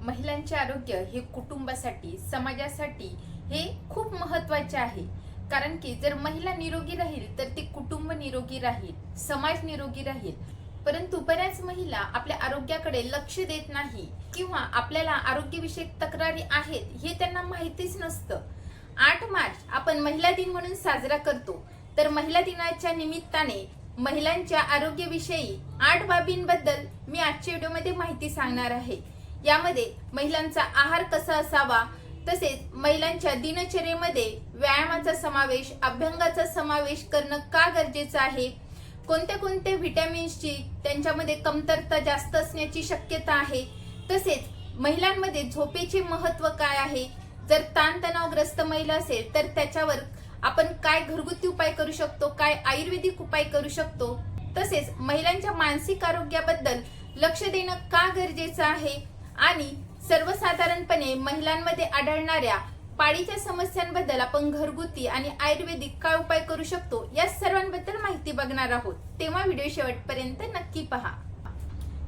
महिलांचे आरोग्य हे कुटुंबासाठी, समाजासाठी हे खूप महत्त्वाचे आहे. कारण की जर महिला निरोगी राहील तर ते कुटुंब निरोगी राहील, समाज निरोगी राहील. परंतु बऱ्याच महिला आपल्या आरोग्याकडे लक्ष देत नाही किंवा आपल्याला आरोग्यविषयक तक्रारी आहेत हे त्यांना माहितीच नसतं. 8 मार्च आपण महिला दिन म्हणून साजरा करतो. तर महिला दिनाच्या निमित्ताने महिलांच्या आरोग्याविषयी 8 बाबींबद्दल मी आजच्या व्हिडिओमध्ये माहिती सांगणार आहे. यामध्ये महिलांचा आहार कसा असावा, तसेच महिलांच्या दिनचर्येमध्ये व्यायामाचा समावेश, अभ्यंगाचा समावेश करणं का गरजेचं आहे, कोणत्या कोणत्या व्हिटॅमिन्सची त्यांच्यामध्ये कमतरता जास्त असण्याची शक्यता आहे, तसेच महिलांमध्ये झोपेचे महत्त्व काय आहे, जर ताणतणावग्रस्त महिला असेल तर त्याच्यावर आपण काय घरगुती उपाय करू शकतो, काय आयुर्वेदिक उपाय करू शकतो, तसेच महिलांच्या मानसिक आरोग्याबद्दल लक्ष देणं का गरजेचं आहे आणि सर्वसाधारणपणे महिलांमध्ये आढळणाऱ्या पाळीच्या समस्यांबद्दल आपण घरगुती आणि आयुर्वेदिक काय उपाय करू शकतो या सर्वांबद्दल माहिती बघणार आहोत. तेव्हा व्हिडिओ शेवटपर्यंत नक्की पहा.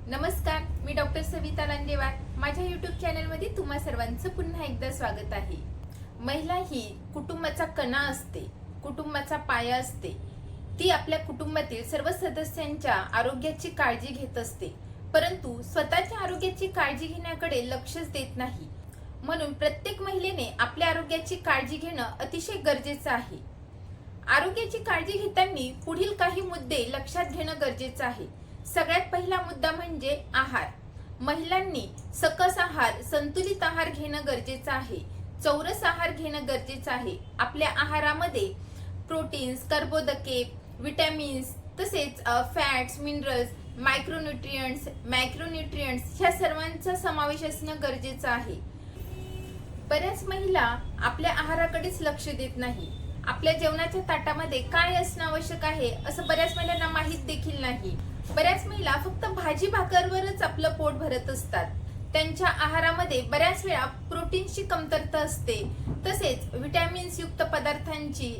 नमस्कार, मी डॉक्टर सविता लांजेवार. माझ्या युट्यूब चॅनलमध्ये तुम्हा सर्वांचं पुन्हा एकदा स्वागत आहे. महिला ही कुटुंबाचा कणा असते, कुटुंबाचा पाया असते. ती आपल्या कुटुंबातील सर्व सदस्यांच्या आरोग्याची काळजी घेत असते, परंतु स्वतःच्या आरोग्याची काळजी घेण्याकडे लक्षच देत नाही. म्हणून प्रत्येक महिलेने आपल्या आरोग्याची काळजी घेणं अतिशय गरजेचं आहे. आरोग्याची काळजी घेताना पुढील काही मुद्दे लक्षात घेणं गरजेचं आहे. सगळ्यात पहिला मुद्दा म्हणजे आहार. महिलांनी सकस आहार, संतुलित आहार घेणं गरजेचं आहे. चौरस आहार घेणं गरजेचं आहे. आपल्या आहारामध्ये प्रोटीन्स, कर्बोदके, विटॅमिन्स, तसेच फॅट्स, मिनरल्स, मायक्रोन्यूट्रिएंट्स ह्या सर्वांचा समावेश असणं गरजेचं आहे. बऱ्याच महिला आपल्या आहाराकडेच लक्ष देत नाही. आपल्या जेवणाच्या ताटामध्ये काय असणं आवश्यक आहे असं बऱ्याच महिलांना माहित देखील नाही. बऱ्याच महिला फक्त भाजी भाकरवरच आपलं पोट भरत असतात. त्यांच्या आहारामध्ये बऱ्याच वेळा प्रोटीन्सची कमतरता असते, तसेच विटॅमिन्स युक्त पदार्थांची,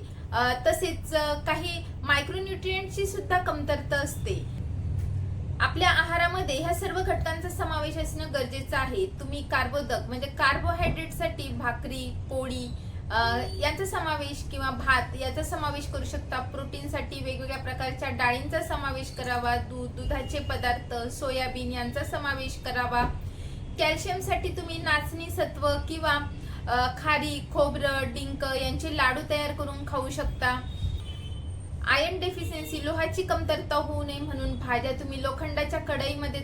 तसेच काही मायक्रोन्यूट्रिएंट्सची सुद्धा कमतरता असते. आपल्या आहारामध्ये ह्या सर्व घटकांचा समावेश असणं गरजेचं आहे. तुम्ही कार्बोदक म्हणजे कार्बोहायड्रेटसाठी भाकरी, पोळी यांचा समावेश किंवा भात याचा समावेश करू शकता. प्रोटीनसाठी वेगवेगळ्या प्रकारच्या डाळींचा समावेश करावा. दुधाचे पदार्थ, सोयाबीन यांचा समावेश करावा. कॅल्शियमसाठी तुम्ही नाचणी सत्व किंवा खारी, खोबरं, डिंक यांचे लाडू तयार करून खाऊ शकता. आयर्न डेफिशियन्सी, लोहाची कमतरता होऊ नये म्हणून भाज्या तुम्ही लोखंडाच्या कढईमध्ये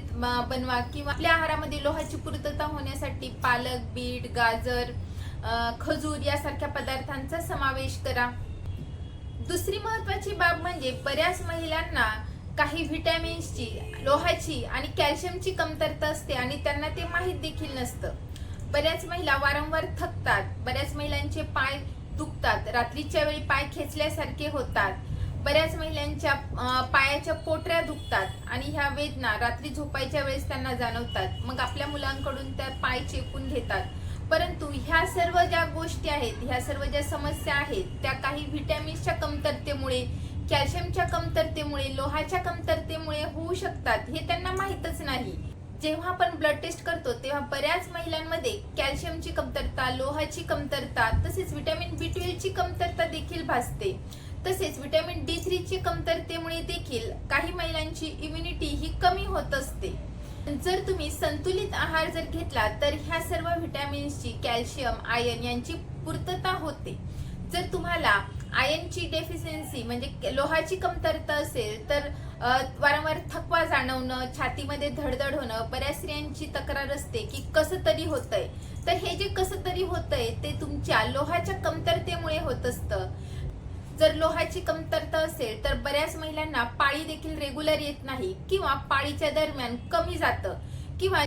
बनवा किंवा आपल्या आहारामध्ये लोहाची पूर्तता होण्यासाठी पालक, बीट, गाजर, खजूर यासारख्या पदार्थांचा समावेश करा. दुसरी महत्वाची बाब म्हणजे बऱ्याच महिलांना काही व्हिटॅमिन्सची, लोहाची आणि कॅल्शियमची कमतरता असते आणि त्यांना ते माहीत देखील नसतं. बऱ्याच महिला वारंवार थकतात. बऱ्याच महिलांचे पाय दुखतात, रात्रीच्या वेळी पाय खेचल्यासारखे होतात. बऱ्याच महिलांच्या पायाच्या पोटऱ्या दुखतात आणि ह्या वेदना रात्री झोपायच्या वेळेस त्यांना जाणवतात. मग आपल्या मुलांकडून त्या पाय चेपून घेतात. परंतु ह्या सर्व ज्या गोष्टी आहेत, ह्या सर्व ज्या समस्या आहेत, त्या काही व्हिटॅमिन्सच्या कमतरतेमुळे, कॅल्शियमच्या कमतरतेमुळे, लोहाच्या कमतरतेमुळे होऊ शकतात हे त्यांना माहीतच नाही. जेव्हा आपण ब्लड टेस्ट करतो तेव्हा बऱ्याच महिलांमध्ये कॅल्शियमची कमतरता, लोहाची कमतरता, तसेच विटॅमिन B12 ची कमतरता देखील भासते. तसेच विटॅमिन D3 ची कमतरतेमुळे देखील काही महिलांची इम्युनिटी ही कमी होत असते. जर तुम्ही संतुलित आहार जर घेतला तर ह्या सर्व व्हिटॅमिन्सची, कॅल्शियम, आयर्न यांची पूर्तता होते. जर तुम्हाला आयर्नची डेफिशियन्सी म्हणजे लोहाची कमतरता असेल तर वारंवार थकवा जाणवणं, छातीमध्ये धडधड होणं, बऱ्याच स्त्रियांची तक्रार असते की कसं तरी होतंय. तर हे जे कसं तरी होतंय ते तुमच्या लोहाच्या कमतरतेमुळे होत असतं. जर लोहाची कमतरता असेल तर बऱ्याच महिलांना पाळी देखील रेग्युलर येत नाही किंवा पाळीच्या दरम्यान कमी जातं किंवा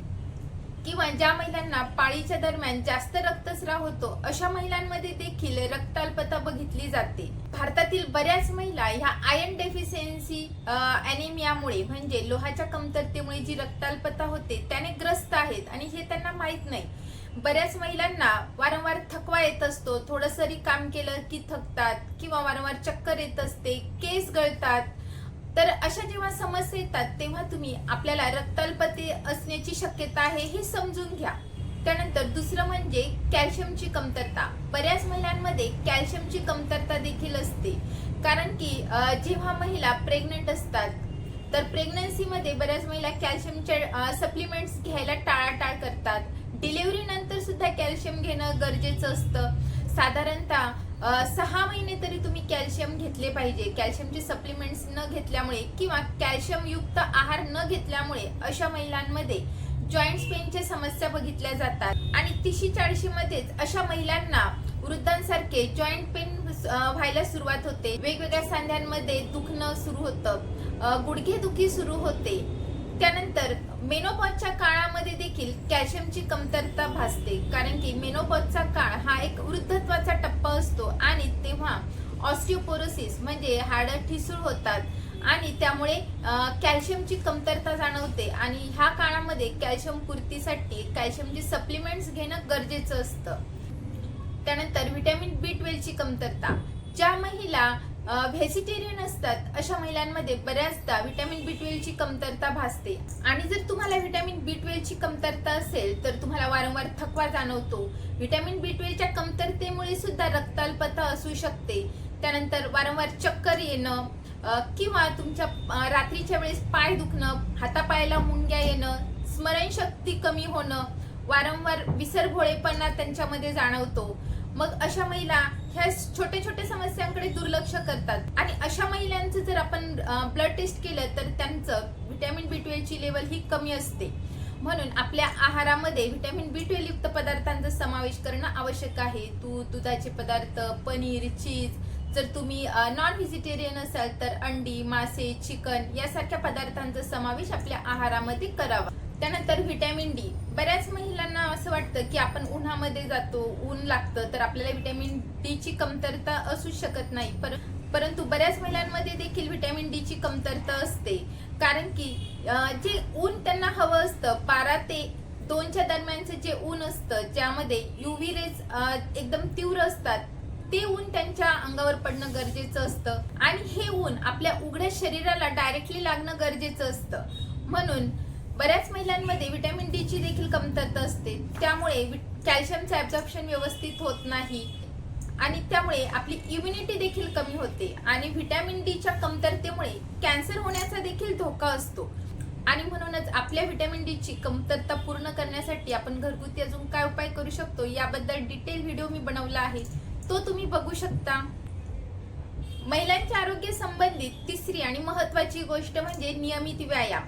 ज्या महिलांना पाळीच्या दरम्यान जास्त रक्तस्राव होतो अशा महिलांमध्ये देखील रक्ताल्पता बघितली जाते. भारतातील बऱ्याच महिला ह्या आयर्न डेफिशियन्सी ॲनिमियामुळे म्हणजे लोहाच्या कमतरतेमुळे जी रक्ताल्पता होते त्याने ग्रस्त आहेत आणि हे त्यांना माहीत नाही. बऱ्याच महिलांना वारंवार थकवा येत असतो, थोडंसरी काम केलं की थकतात किंवा वारंवार चक्कर येत असते, केस गळतात. तर अशा जेव्हा समस्या येतात तेव्हा तुम्ही आपल्याला रक्ताल्पते असण्याची शक्यता आहे हे समजून घ्या. त्यानंतर दुसरं म्हणजे कॅल्शियमची कमतरता. बऱ्याच महिलांमध्ये कॅल्शियमची कमतरता देखील असते, कारण की जेव्हा महिला प्रेग्नंट असतात तर प्रेग्नन्सीमध्ये बऱ्याच महिला कॅल्शियमच्या सप्लिमेंट्स घ्यायला टाळाटाळ करतात. डिलिव्हरी नंतर सुद्धा कॅल्शियम घेणं गरजेचं असतं. साधारणतः 6 महिने तरी तुम्ही कॅल्शियम घेतले पाहिजे. कॅल्शियमचे सप्लिमेंट्स न घेतल्यामुळे किंवा कॅल्शियम युक्त आहार न घेतल्यामुळे अशा महिलांमध्ये जॉईंट्स पेनच्या समस्या बघितल्या जातात आणि 30-40 मध्येच अशा महिलांना वृद्धांसारखे जॉईंट पेन व्हायला सुरुवात होते. वेगवेगळ्या सांध्यांमध्ये दुखणं सुरू होतं, गुडघेदुखी सुरू होते. त्यानंतर मेनोपॉजच्या काळामध्ये देखील कॅल्शियमची कमतरता भासते, कारण की मेनोपॉजचा काळ हा एक वृद्धत्वाचा टप्पा असतो आणि तेव्हा ऑस्टिओपोरोसिस म्हणजे हाडं ठिसूळ होतात आणि त्यामुळे कॅल्शियमची कमतरता जाणवते आणि ह्या काळामध्ये कॅल्शियम पूर्तीसाठी कॅल्शियमची सप्लिमेंट्स घेणं गरजेचं असतं. त्यानंतर व्हिटॅमिन B12 ची कमतरता. ज्या महिला व्हेजिटेरियन असतात अशा महिलांमध्ये बऱ्याचदा व्हिटॅमिन B12 ची कमतरता भासते आणि जर तुम्हाला व्हिटॅमिन B12 ची कमतरता असेल तर तुम्हाला वारंवार थकवा जाणवतो. व्हिटॅमिन B12 च्या कमतरतेमुळे सुद्धा रक्ताल्पता असू शकते. त्यानंतर वारंवार चक्कर येणं किंवा तुमच्या रात्रीच्या वेळेस पाय दुखणं, हातापायाला मुंग्या येणं, स्मरणशक्ती कमी होणं, वारंवार विसरभोळेपणा त्यांच्यामध्ये जाणवतो. मग अशा महिला ह्या छोट्या छोट्या समस्यांकडे दुर्लक्ष करतात आणि अशा महिलांचं जर आपण ब्लड टेस्ट केलं तर त्यांचं व्हिटॅमिन B12 ची लेवल ही कमी असते. म्हणून आपल्या आहारामध्ये व्हिटॅमिन B12 युक्त पदार्थांचा समावेश करणं आवश्यक आहे. दूध, दुधाचे पदार्थ, पनीर, चीज. जर तुम्ही नॉन व्हेजिटेरियन असाल तर अंडी, मासे, चिकन यासारख्या पदार्थांचा समावेश आपल्या आहारामध्ये करावा. त्यानंतर व्हिटॅमिन D. बऱ्याच महिलांना असं वाटतं की आपण उन्हामध्ये जातो, ऊन लागतं तर आपल्याला व्हिटॅमिन D ची कमतरता असू शकत नाही, परंतु बऱ्याच महिलांमध्ये देखील व्हिटॅमिन D ची कमतरता असते, कारण की जे ऊन त्यांना हवं असतं 12 ते 2च्या दरम्यानचे जे ऊन असतं ज्यामध्ये UV रेज एकदम तीव्र असतात ते ऊन त्यांच्या अंगावर पडणं गरजेचं असतं आणि हे ऊन आपल्या उघड्या शरीराला डायरेक्टली लागणं गरजेचं असतं. म्हणून बऱ्याच महिलांमध्ये व्हिटॅमिन D ची देखील कमतरता असते. त्यामुळे कॅल्शियमचं ऍब्झॉर्प्शन व्यवस्थित होत नाही आणि त्यामुळे आपली इम्युनिटी देखील कमी होते आणि व्हिटॅमिन D च्या कमतरतेमुळे कॅन्सर होण्याचा देखील धोका असतो. आणि म्हणूनच आपल्या व्हिटॅमिन D ची कमतरता पूर्ण करण्यासाठी आपण घरगुती अजून काय उपाय करू शकतो याबद्दल डिटेल व्हिडिओ मी बनवला आहे, तो तुम्ही बघू शकता. महिलांच्या आरोग्य संबंधित तिसरी आणि महत्त्वाची गोष्ट म्हणजे नियमित व्यायाम.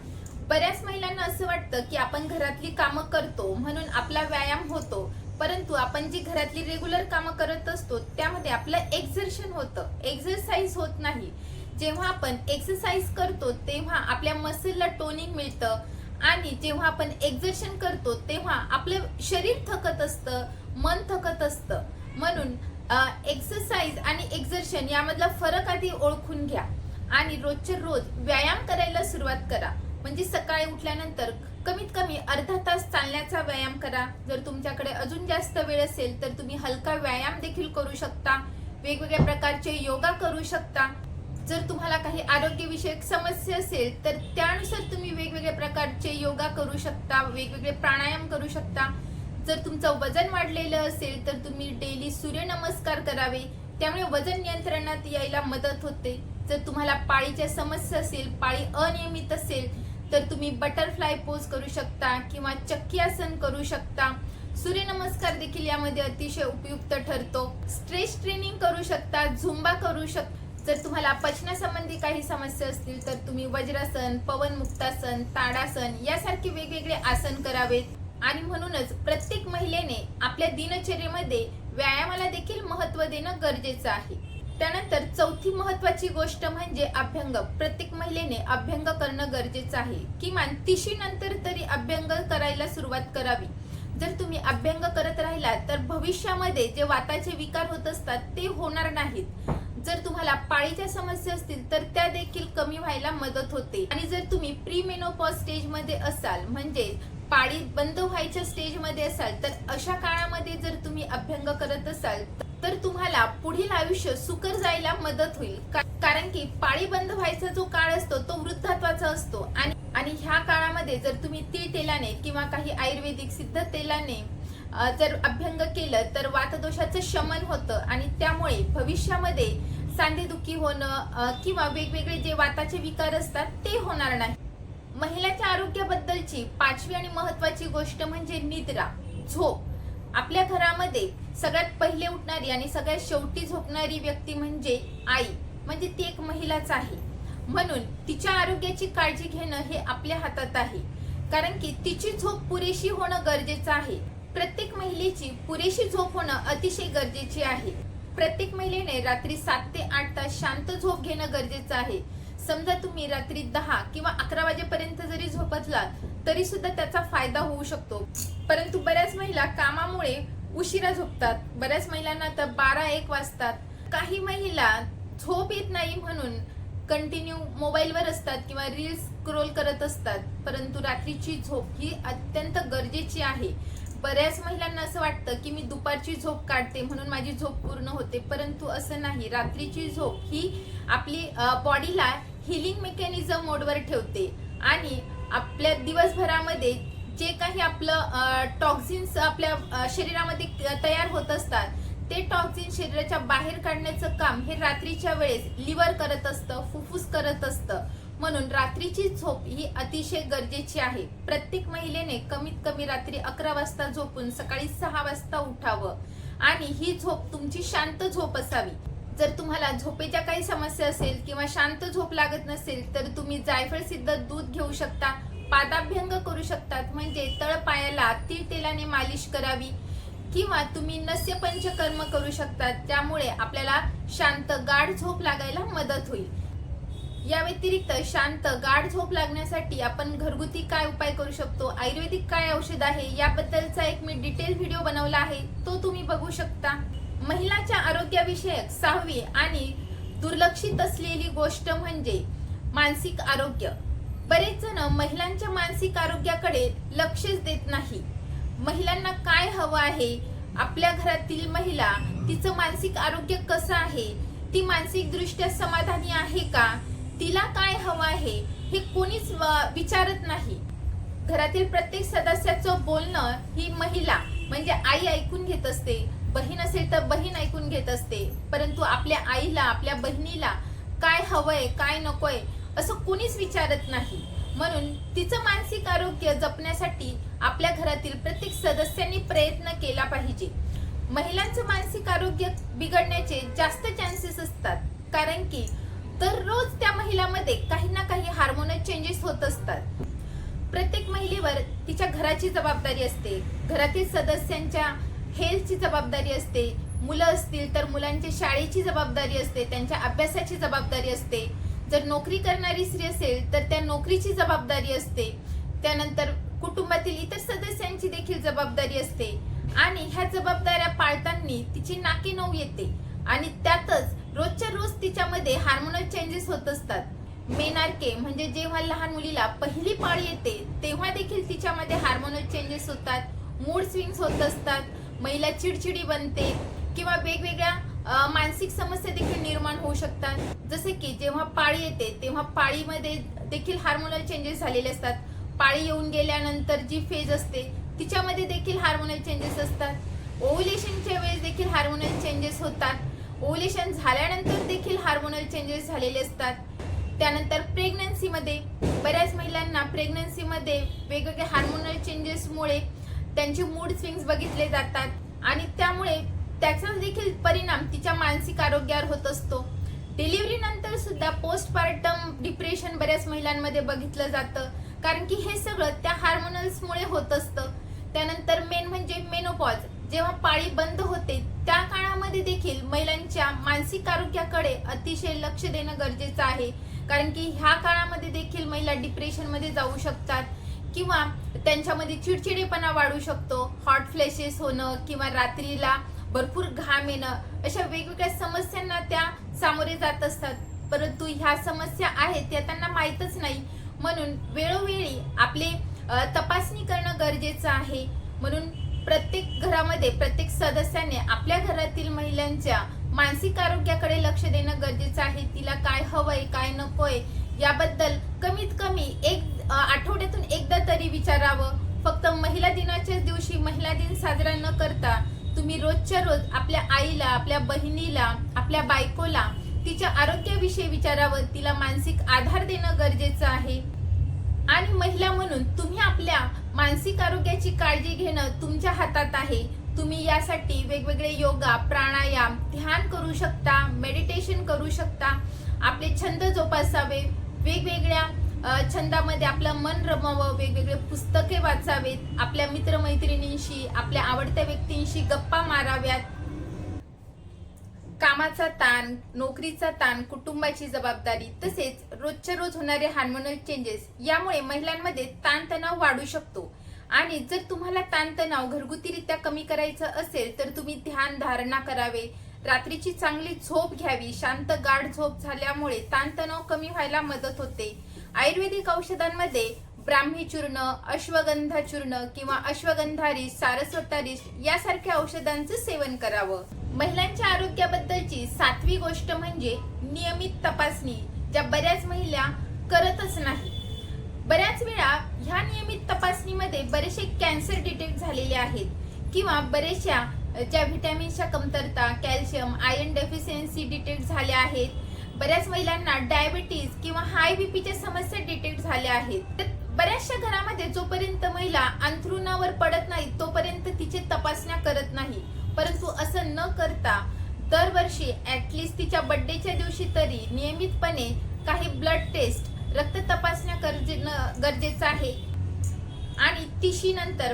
बऱ्याच महिलांना असं वाटतं की आपण घरातली कामं करतो म्हणून आपला व्यायाम होतो, परंतु आपण जी घरातली रेग्युलर कामं करत असतो त्यामध्ये आपलं एक्झर्शन होतं, एक्सरसाइज होत नाही. जेव्हा आपण एक्सरसाइज करतो तेव्हा आपल्या मसलला टोनिंग मिळतं आणि जेव्हा आपण एक्झर्शन करतो तेव्हा आपलं शरीर थकत असतं, मन थकत असतं. म्हणून एक्सरसाइज आणि एक्झर्शन यामधला फरक आधी ओळखून घ्या आणि रोजच्या रोज व्यायाम करायला सुरुवात करा. म्हणजे सकाळी उठल्यानंतर कमीत कमी अर्धा तास चालण्याचा व्यायाम करा. जर तुमच्याकडे अजून जास्त वेळ असेल तर तुम्ही हलका व्यायाम देखील करू शकता. वेगवेगळ्या प्रकारचे योगा करू शकता. जर तुम्हाला काही आरोग्यविषयक समस्या असेल तर त्यानुसार तुम्ही वेगवेगळ्या प्रकारचे योगा करू शकता, वेगवेगळे प्राणायाम करू शकता. जर तुमचं वजन वाढलेलं असेल तर तुम्ही डेली सूर्यनमस्कार करावे, त्यामुळे वजन नियंत्रणात यायला मदत होते. जर तुम्हाला पाळीच्या समस्या असेल, पाळी अनियमित असेल तर तुम्ही बटरफ्लाय पोज करू शकता किंवा चक्की आसन करू शकता. सूर्यनमस्कार देखील यामध्ये अतिशय उपयुक्त ठरतो. स्ट्रेच ट्रेनिंग करू शकता, झुंबा करू शकता. जर तुम्हाला पचनासंबंधी काही समस्या असतील तर तुम्ही वज्रासन, पवन मुक्तासन, ताडासन यासारखे वेगवेगळे आसन करावेत. आणि म्हणूनच प्रत्येक महिलेने आपल्या दिनचर्येमध्ये व्यायामाला देखील महत्त्व देणं गरजेचं आहे. त्यानंतर चौथी महत्त्वाची गोष्ट म्हणजे अभ्यंग. प्रत्येक महिलेने अभ्यंग करणं गरजेचं आहे. किमान 30 नंतर तरी अभ्यंग करायला सुरुवात करावी. जर तुम्ही अभ्यंग करत राहिलात तर भविष्यामध्ये जे वाताचे विकार होत असतात ते होणार नाहीत. जर तुम्हाला पाळीच्या समस्या असतील तर त्या देखील कमी व्हायला मदत होते. आणि जर तुम्ही प्री मेनोपॉज स्टेज मध्ये असाल म्हणजे पाळी बंद व्हायच्या स्टेज मध्ये असाल तर अशा काळामध्ये जर तुम्ही अभ्यंग करत असाल तर तुम्हाला पुढील आयुष्य सुकर जायला मदत होईल. कारण की पाळी बंद व्हायचा जो काळ असतो तो वृद्धात्वाचा असतो आणि ह्या काळामध्ये जर तुम्ही तीळ तेलाने किंवा काही आयुर्वेदिक सिद्ध तेलाने जर अभ्यंग केलं तर वातदोषाचं शमन होतं आणि त्यामुळे भविष्यामध्ये सांधेदुखी होणं किंवा वेगवेगळे जे वाताचे विकार असतात ते होणार नाही. महिलांच्या आरोग्याबद्दलची पाचवी आणि महत्वाची गोष्ट म्हणजे निद्रा, झोप. आपल्या घरामध्ये सगळ्यात पहिले उठणारी आणि सगळ्यात शेवटी झोपणारी व्यक्ती म्हणजे आई, म्हणजे ती एक महिलाच आहे. म्हणून तिच्या आरोग्याची काळजी घेणं हे आपल्या हातात आहे, कारण की तिची झोप पुरेशी होणं गरजेचं आहे. प्रत्येक महिलेची पुरेशी झोप होणं अतिशय गरजेची आहे. प्रत्येक महिलेने रात्री 7 ते 8 तास शांत झोप घेणं गरजेचं आहे. समजा तुम्ही रात्री 10 किंवा 11 वाजेपर्यंत जरी झोपतला तरी सुद्धा त्याचा फायदा होऊ शकतो. परंतु बऱ्याच महिला कामामुळे उशिरा झोपतात. बऱ्याच महिलांना तर 12-1 वाजतात. काही महिला झोप येत नाही म्हणून कंटिन्यू मोबाईलवर असतात किंवा रील्स स्क्रोल करत असतात. परंतु रात्रीची झोप ही अत्यंत गरजेची आहे. बऱ्याच महिलांना असं वाटतं की मी दुपारची झोप काढते म्हणून माझी झोप पूर्ण होते, परंतु असं नाही. रात्रीची झोप ही आपली बॉडीला हिलिंग मेकॅनिझम मोडवर ठेवते आणि आपल्या दिवसभरामध्ये जे काही आपलं टॉक्झिन्स आपल्या शरीरामध्ये तयार होत असतात ते टॉक्झिन शरीराच्या बाहेर काढण्याचं काम हे रात्रीच्या वेळेस लिव्हर करत असतं, फुफ्फुस करत असतं. म्हणून रात्रीची झोप ही अतिशय गरजेची आहे. प्रत्येक महिलेने कमीत कमी रात्री 11 वाजता झोपून सकाळी 6 वाजता उठावं आणि ही झोप तुमची शांत झोप असावी. जर तुम्हाला झोपेच्या काही समस्या असेल किंवा शांत झोप लागत नसेल तर तुम्ही जायफळ सिद्ध दूध घेऊ शकता, पादाभ्यंग करू शकतात, म्हणजे तळपायाला तीळ तेलाने मालिश करावी, किंवा तुम्ही नस्य पंचकर्म करू शकतात, त्यामुळे आपल्याला शांत गाढ झोप लागायला मदत होईल. या व्यतिरिक्त शांत गाढ झोप लागण्यासाठी आपण घरगुती काय उपाय करू शकतो, आयुर्वेदिक काय औषध आहे याबद्दलचा एक मी डिटेल व्हिडिओ बनवला आहे, तो तुम्ही बघू शकता. महिलांच्या आरोग्याविषयक 6वी आणि दुर्लक्षित असलेली गोष्ट म्हणजे मानसिक आरोग्य. बरेच जण महिलांच्या मानसिक आरोग्याकडे लक्षच देत नाही. महिलांना काय हवं आहे, आपल्या घरातील महिला तिचं मानसिक आरोग्य कसं आहे, ती मानसिक दृष्ट्या समाधानी आहे का, तिला काय हवं आहे हे कोणीच विचारत नाही. घरातील प्रत्येक सदस्याचं बोलणं ही महिला म्हणजे आई ऐकून घेत असते. बहीण असेल तर बहीण ऐकून घेत असते, परंतु आपल्या आईला, आपल्या बहिणीला काय हवंय काय नकोय असं कोणीच विचारत नाही. म्हणून तिचं मानसिक आरोग्य जपण्यासाठी आपल्या घरातील प्रत्येक सदस्यांनी प्रयत्न केला पाहिजे. महिलांचं मानसिक आरोग्य बिघडण्याचे जास्त चान्सेस असतात, कारण की दररोज त्या महिलांमध्ये काही ना काही हार्मोनल चेंजेस होत असतात. प्रत्येक महिलेवर तिच्या घराची जबाबदारी असते, घरातील सदस्यांच्या हेल्थची जबाबदारी असते. मुलं असतील तर मुलांच्या शाळेची जबाबदारी असते, त्यांच्या अभ्यासाची जबाबदारी असते. जर नोकरी करणारी स्त्री असेल तर त्या नोकरीची जबाबदारी असते. त्यानंतर कुटुंबातील इतर सदस्यांची देखील जबाबदारी असते आणि ह्या जबाबदाऱ्या पाळताना तिची नाकी नऊ येते आणि त्यातच रोजच्या रोज तिच्यामध्ये हार्मोनल चेंजेस होत असतात. मेनार्के म्हणजे जेव्हा लहान मुलीला पहिली पाळी येते तेव्हा देखील तिच्यामध्ये हार्मोनल चेंजेस होतात, मूड स्विंग्स होत असतात, महिला चिडचिडी बनते किंवा वेगवेगळ्या मानसिक समस्या देखील निर्माण होऊ शकतात. जसे की जेव्हा पाळी येते तेव्हा पाळीमध्ये देखील हार्मोनल चेंजेस झालेले असतात. पाळी येऊन गेल्यानंतर जी फेज असते तिच्यामध्ये देखील हार्मोनल चेंजेस असतात. ओव्ह्युलेशनच्या वेळेस देखील हार्मोनल चेंजेस होतात. ओव्ह्युलेशन झाल्यानंतर देखील हार्मोनल चेंजेस झालेले असतात. त्यानंतर प्रेग्नन्सीमध्ये बऱ्याच महिलांना प्रेग्नन्सीमध्ये वेगवेगळे हार्मोनल चेंजेसमुळे त्यांचे मूड स्विंग्स बघितले जातात आणि त्यामुळे त्याचा देखील परिणाम तिच्या मानसिक आरोग्यावर होत असतो. डिलिव्हरी नंतर सुद्धा पोस्टपार्टम डिप्रेशन बऱ्याच महिलांमध्ये बघितलं जातं, कारण की हे सगळं त्या हार्मोनल्समुळे होत असतं. त्यानंतर मेन म्हणजे मेनोपॉज, जेव्हा पाळी बंद होते त्या काळामध्ये देखील महिलांच्या मानसिक आरोग्याकडे अतिशय लक्ष देणं गरजेचं आहे, कारण की ह्या काळामध्ये देखील महिला डिप्रेशनमध्ये जाऊ शकतात किंवा त्यांच्यामध्ये चिडचिडेपणा वाढू शकतो, हॉट फ्लॅशेस होणं किंवा रात्रीला भरपूर घाम येणं, अशा वेगवेगळ्या समस्यांना त्या सामोरे जात असतात. परंतु ह्या समस्या आहेत त्या त्यांना माहीतच नाही. म्हणून वेळोवेळी आपले तपासणी करणं गरजेचं आहे. म्हणून प्रत्येक घरामध्ये प्रत्येक सदस्याने आपल्या घरातील महिलांच्या मानसिक आरोग्याकडे लक्ष देणं गरजेचं आहे. तिला काय हवंय काय नकोय याबद्दल कमीत कमी एक आठवड्यातून एकदा तरी विचारावं. फक्त महिला दिनाच्याच दिवशी महिला दिन साजरा न करता तुम्ही रोजच्या रोज आपल्या आईला, आपल्या बहिणीला, आपल्या बायकोला तिच्या आरोग्याविषयी विचारावं, तिला मानसिक आधार देणं गरजेचं आहे। आणि महिला म्हणून तुम्ही आपल्या मानसिक आरोग्याची काळजी घेणं तुमच्या हातात आहे। तुम्ही यासाठी वेगवेगळे योगा, प्राणायाम, ध्यान करू शकता, मेडिटेशन करू शकता, आपले छंद जोपासावे, वेगवेगळ्या छंदामध्ये आपलं मन रमवावं, वेगवेगळे पुस्तके वाचावेत, आपल्या मित्रमैत्रिणींशी, आपल्या आवडत्या व्यक्तींशी गप्पा माराव्यात। कामाचा ताण, नोकरीचा ताण, कुटुंबाची जबाबदारी तसेच रोजच्या रोज होणारे हार्मोनल चेंजेस यामुळे महिलांमध्ये ताणतणाव वाढू शकतो। आणि जर तुम्हाला ताणतणाव घरगुतीरित्या कमी करायचं असेल तर तुम्ही ध्यान धारणा करावे, रात्रीची चांगली झोप घ्यावी। शांत गाढ झोप झाल्यामुळे ताणतणाव कमी व्हायला मदत होते। आयुर्वेदिक औषधांमध्ये ब्राह्मी चूर्ण, अश्वगंधा चूर्ण किंवा अश्वगंधारीस, सारस्वतारीस यासारख्या औषधांचं सेवन करावं। महिलांच्या आरोग्याबद्दलची 7वी गोष्ट म्हणजे नियमित तपासणी, ज्या बऱ्याच महिला करतच नाही। बऱ्याच वेळा ह्या नियमित तपासणीमध्ये बरेचसे कॅन्सर डिटेक्ट झालेले आहेत किंवा बरेचशा ज्या व्हिटॅमिन्सच्या कमतरता, कॅल्शियम, आयर्न डेफिशियन्सी डिटेक्ट झाल्या आहेत। बऱ्याच महिलांना डायबिटीज किंवा हाय बीपीच्या समस्या डिटेक्ट झाल्या आहेत। तर बऱ्याचशा घरामध्ये जोपर्यंत महिला अंथरुणावर पडत नाही तोपर्यंत तिचे तपासण्या करत नाही, परंतु असं न करता दरवर्षी ऍटलीस्ट तिच्या बर्थडेच्या दिवशी तरी नियमितपणे काही ब्लड टेस्ट, रक्त तपासण्या गरजेचं आहे। आणि तिशीनंतर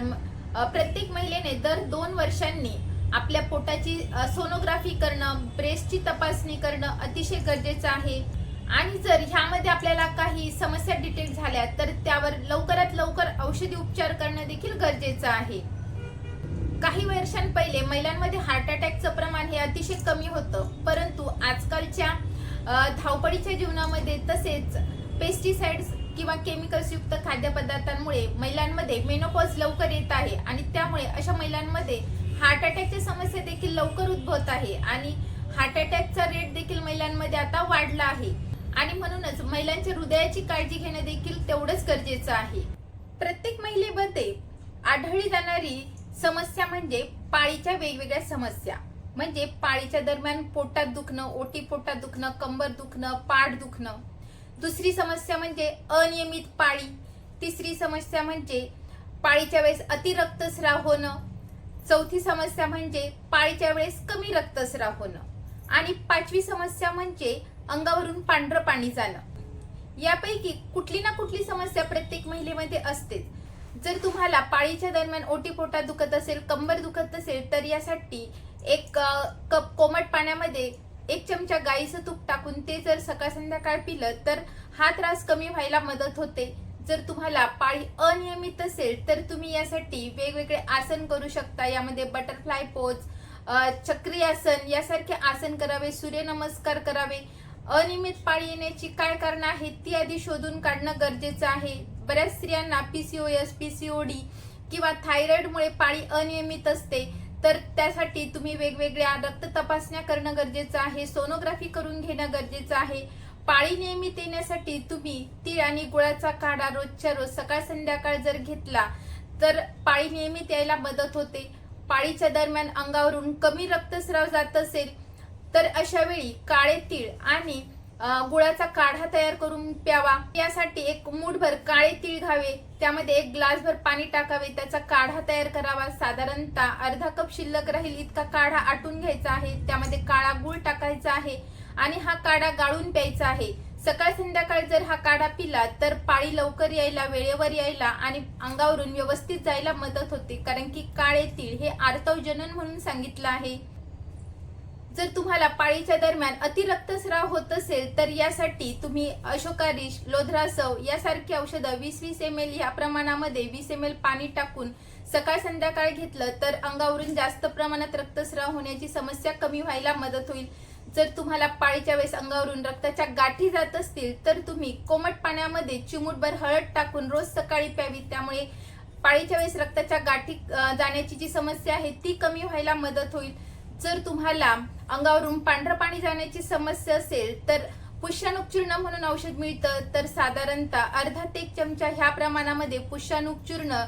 प्रत्येक महिलेने दर 2 वर्षांनी आपल्या पोटाची सोनोग्राफी करणं, ब्रेस्टची तपासणी करणं अतिशय गरजेचं आहे। आणि जर ह्यामध्ये आपल्याला काही समस्या डिटेक्ट झाल्या तर त्यावर लवकरात लवकर औषधी उपचार करणं देखील गरजेचं आहे। काही वर्षांपहिले महिलांमध्ये हार्ट अटॅकचं प्रमाण हे अतिशय कमी होतं, परंतु आजकालच्या धावपळीच्या जीवनामध्ये तसेच पेस्टिसाइड्स किंवा केमिकल्स युक्त खाद्यपदार्थांमुळे महिलांमध्ये मेनोपॉज लवकर येत आहे आणि त्यामुळे अशा महिलांमध्ये हार्ट अटॅकची समस्या देखील लवकर उद्भवत आहे आणि हार्ट अटॅकचा रेट देखील महिलांमध्ये आता वाढला आहे। आणि म्हणूनच महिलांच्या हृदयाची काळजी घेणं देखील तेवढंच गरजेचं आहे। प्रत्येक महिलेमध्ये आढळली जाणारी समस्या म्हणजे पाळीच्या वेगवेगळ्या समस्या, म्हणजे पाळीच्या दरम्यान पोटात दुखणं, ओटी पोटात दुखणं, कंबर दुखणं, पाठ दुखणं। दुसरी समस्या म्हणजे अनियमित पाळी। तिसरी समस्या म्हणजे पाळीच्या वेळेस अति रक्तस्राव होणं। चौथी समस्या म्हणजे पाळीच्या वेळेस कमी रक्तस्राव होणं। आणि 5वी समस्या म्हणजे अंगावरून पांढरं पाणी जाणं। यापैकी कुठली ना कुठली समस्या प्रत्येक महिलेमध्ये असते। जर तुम्हाला पाळीच्या दरम्यान ओटी पोटात दुखत असेल, कंबर दुखत असेल तर यासाठी एक कप कोमट पाण्यामध्ये 1 चमचा गाईचं तूप टाकून ते जर सकाळ संध्याकाळ पिलं तर हा त्रास कमी व्हायला मदत होते। जर तुम्हाला पाळी अनियमित असेल तर तुम्ही यासाठी वेगवेगळे आसन करू शकता। यामध्ये बटरफ्लाय पोज, चक्री आसन यासारखे आसन करावे, सूर्यनमस्कार करावे। अनियमित पाळी येण्याची काय कारण आहेत ती आधी शोधून काढणं गरजेचं आहे। बऱ्याच स्त्रियांना पीसीओएस, पीसीओडी किंवा थायरॉइडमुळे पाळी अनियमित असते, तर त्यासाठी तुम्ही वेगवेगळ्या रक्त तपासण्या करणं गरजेचं आहे, सोनोग्राफी करून घेणं गरजेचं आहे। पाळी नियमित येण्यासाठी तुम्ही तीळ आणि गुळाचा काढा रोजच्या रोज सकाळ संध्याकाळ जर घेतला तर पाळी नियमित यायला मदत होते। पाळीच्या दरम्यान अंगावरून कमी रक्तस्राव जात असेल तर अशा वेळी काळे तीळ आणि गुळाचा काढा तयार करून प्यावा। यासाठी 1 मूठभर काळे तीळ घ्यावे, त्यामध्ये 1 ग्लासभर पाणी टाकावे, त्याचा काढा तयार करावा। साधारणतः अर्धा कप शिल्लक राहील इतका काढा आटून घ्यायचा आहे, त्यामध्ये काळा गुळ टाकायचा आहे आणि हा काढा गाळून प्यायचा आहे। सकाळ संध्याकाळ जर हा काढा पिला तर पाळी लवकर यायला, वेळेवर यायला आणि अंगावरून व्यवस्थित जायला मदत होते, कारण की काळे तीळ हे आर्तव जनन म्हणून सांगितलं आहे। जर तुम्हाला पाळीच्या दरम्यान अति रक्तस्राव होत असेल तर यासाठी तुम्ही अशोकारिष, लोध्रासव यासारखी औषधं 20-20 ml या प्रमाणामध्ये 20 ml पाणी टाकून सकाळ संध्याकाळ घेतलं तर अंगावरून जास्त प्रमाणात रक्तस्राव होण्याची समस्या कमी व्हायला मदत होईल। जर तुम्हाला पाळीच्या वेळेस अंगावरून रक्ताच्या गाठी जात असतील तर तुम्ही कोमट पाण्यामध्ये चिमूटभर हळद टाकून रोज सकाळी प्यावी, त्यामुळे पाळीच्या वेळेस रक्ताच्या गाठी जाण्याची जी समस्या आहे ती कमी व्हायला मदत होईल। जर तुम्हाला अंगावरून पांढरं पाणी जाण्याची समस्या असेल तर पुष्याणूक चूर्ण म्हणून औषध मिळतं, तर साधारणतः अर्धा ते 1 चमचा ह्या प्रमाणामध्ये पुष्याणूक चूर्ण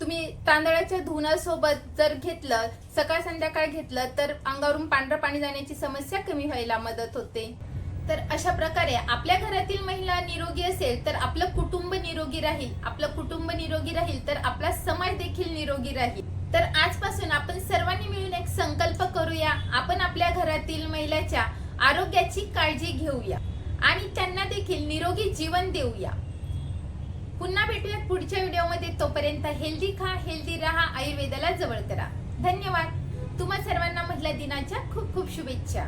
तुम्ही तांदळाच्या धुण्यासोबत जर घेतलं, सकाळ संध्याकाळ घेतलं तर अंगावरून पांढरं पाणी जाण्याची समस्या कमी व्हायला मदत होते. तर अशा प्रकारे आपल्या घरातील महिला निरोगी असेल तर आपलं कुटुंब निरोगी राहील. आपलं कुटुंब निरोगी राहील तर आपला समाज देखील निरोगी राहील. तर आजपासून आपण सर्वांनी मिळून एक संकल्प करूया. आपण आपल्या घरातील महिलाच्या आरोग्याची काळजी घेऊया आणि त्यांना देखील निरोगी जीवन देऊया. पुन्हा भेटूयात पुढच्या व्हिडिओमध्ये. तोपर्यंत हेल्दी खा, हेल्दी राहा, आयुर्वेदाला जवळ करा. धन्यवाद. तुम्हा सर्वांना महिला दिनाच्या खूप खूप शुभेच्छा.